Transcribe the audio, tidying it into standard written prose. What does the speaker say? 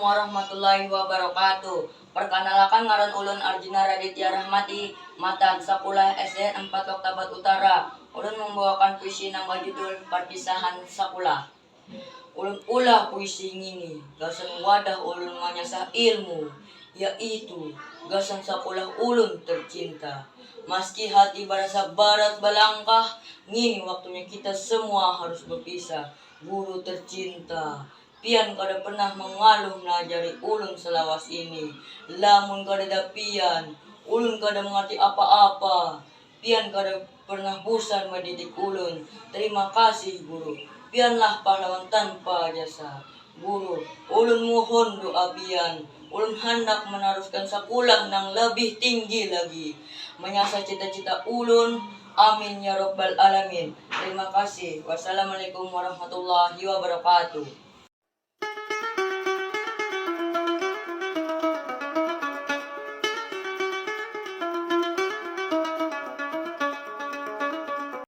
warahmatullahi wabarakatuh. Perkenalkan ngaran ulun Arjuna Raditya Rahmati, matag Sakulah SDN 4 Oktabat Utara. Ulun membawakan puisi nama judul Perpisahan Sakulah. Ulun ulah puisi ini, gasan wadah ulun manyasah ilmu, yaitu gasan sakulah ulun tercinta. Meski hati berasa barat balangkah, ngini waktunya kita semua harus berpisah. Guru tercinta, pian kada pernah mengaluh ngajari ulun selawas ini. Lamun kada dapian, ulun kada mengerti apa-apa. Pian kada pernah bosan mendidik ulun. Terima kasih guru. Pianlah pahlawan tanpa jasa. Guru, ulun mohon doa pian. Ulun hendak meneruskan sekolah nang lebih tinggi lagi. Menyasa cita-cita ulun. Amin ya rabbal alamin. Terima kasih. Wassalamualaikum warahmatullahi wabarakatuh.